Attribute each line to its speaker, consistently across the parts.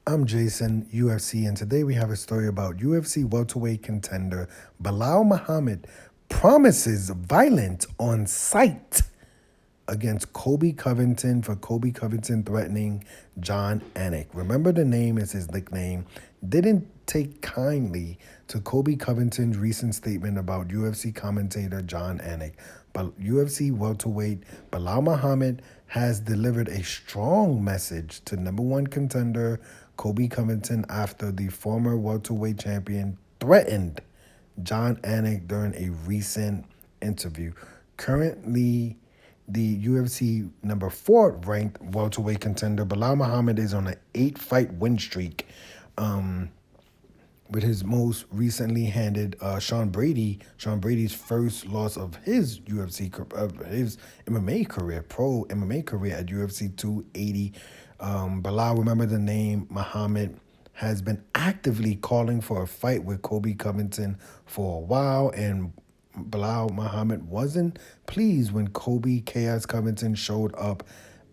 Speaker 1: I'm Jason, UFC, and today we have a story about UFC welterweight contender Belal Muhammad promises violence on sight against Colby Covington for Colby Covington threatening Jon Anik. Remember, the name is his nickname. Didn't take kindly to Colby Covington's recent statement about UFC commentator Jon Anik. But UFC welterweight Belal Muhammad has delivered a strong message to number one contender Colby Covington after the former welterweight champion threatened Jon Anik during a recent interview. Currently, the UFC number 4 ranked welterweight contender Belal Muhammad is on an 8-fight win streak, with his most recently handed Sean Brady's first loss of his his MMA career, pro MMA career at UFC 280. Belal, remember the name Muhammad, has been actively calling for a fight with Colby Covington for a while, and Belal Muhammad wasn't pleased when Colby Chaos Covington showed up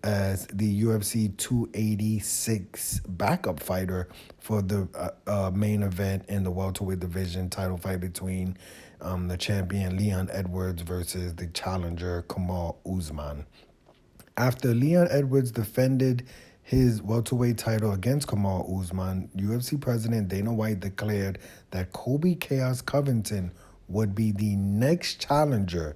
Speaker 1: as the UFC 286 backup fighter for the main event in the welterweight division title fight between the champion Leon Edwards versus the challenger Kamal Usman. After Leon Edwards defended his welterweight title against Kamal Usman, UFC President Dana White declared that Colby Chaos Covington would be the next challenger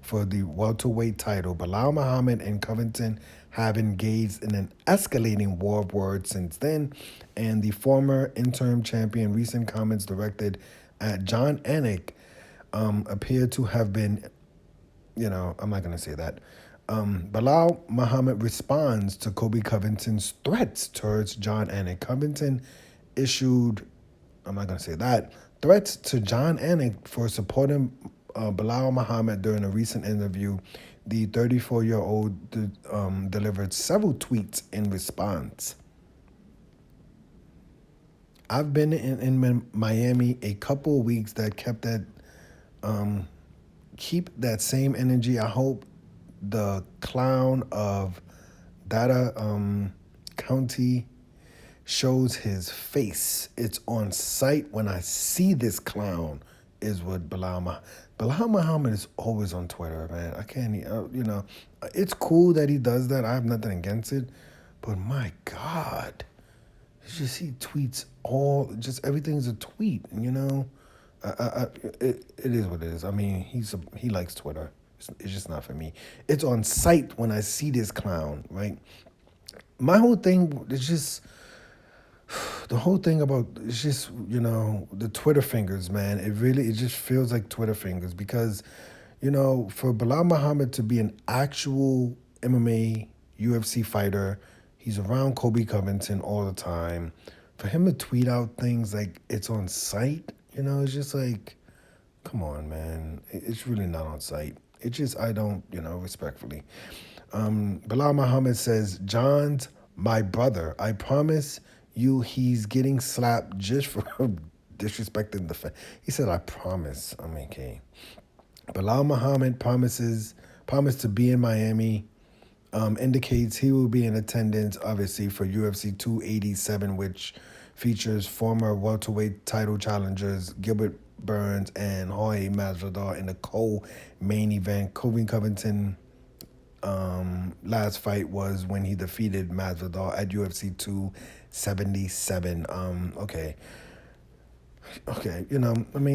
Speaker 1: for the welterweight title. Belal Muhammad and Covington have engaged in an escalating war of words since then, and the former interim champion recent comments directed at Jon Anik appear to have been, I'm not going to say that. Belal Muhammad responds to Colby Covington's threats towards Jon Anik. Covington issued, I'm not going to say that, threats to Jon Anik for supporting Belal Muhammad during a recent interview. The 34-year-old delivered several tweets in response. I've been in Miami a couple of weeks that kept that, keep that same energy. I hope the clown of Data County shows his face. It's on sight when I see this clown, is what Belal Muhammad is always on Twitter, man. I can't, it's cool that he does that. I have nothing against it. But my God, he tweets just everything's a tweet, it is what it is. I mean, he likes Twitter. It's just not for me. It's on sight when I see this clown, right? My whole thing is just, the whole thing about, it's just, the Twitter fingers, man. It just feels like Twitter fingers because, for Belal Muhammad to be an actual MMA UFC fighter, he's around Colby Covington all the time. For him to tweet out things like it's on sight, it's just like, come on, man. It's really not on sight. It's just, I don't, respectfully. Belal Muhammad says, John's my brother. I promise you he's getting slapped just for disrespecting the fan. He said, I promise. I'm okay. Belal Muhammad promised to be in Miami, indicates he will be in attendance, obviously, for UFC 287, which features former welterweight title challengers Gilbert Burns and Jorge Masvidal in the co-main event. Colby Covington last fight was when he defeated Masvidal at UFC 277. Okay,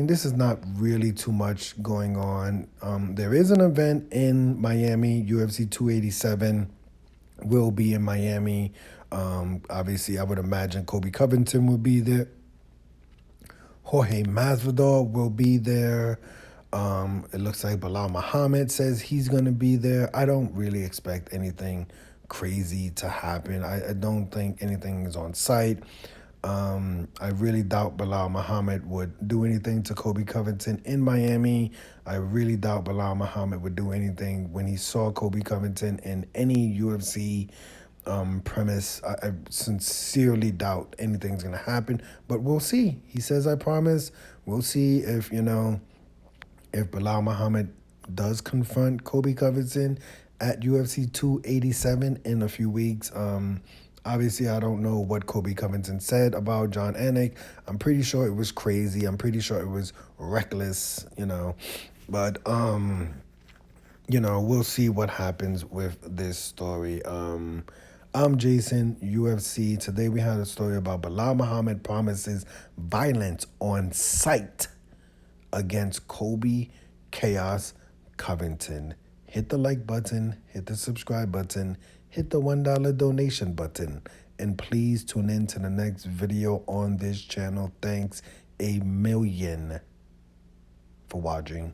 Speaker 1: this is not really too much going on. There is an event in Miami. UFC 287 will be in Miami. Obviously, I would imagine Colby Covington will be there. Jorge Masvidal will be there. It looks like Belal Muhammad says he's going to be there. I don't really expect anything crazy to happen. I don't think anything is on site. I really doubt Belal Muhammad would do anything to Colby Covington in Miami. I really doubt Belal Muhammad would do anything when he saw Colby Covington in any UFC premise. I sincerely doubt anything's going to happen, but we'll see. He says, I promise. We'll see if Belal Muhammad does confront Colby Covington at UFC 287 in a few weeks. Obviously, I don't know what Colby Covington said about Jon Anik. I'm pretty sure it was crazy. I'm pretty sure it was reckless, But we'll see what happens with this story. I'm Jason, UFC. Today we had a story about Belal Muhammad promises violence on sight against Colby Chaos Covington. Hit the like button, hit the subscribe button, hit the $1 donation button, and please tune in to the next video on this channel. Thanks a million for watching.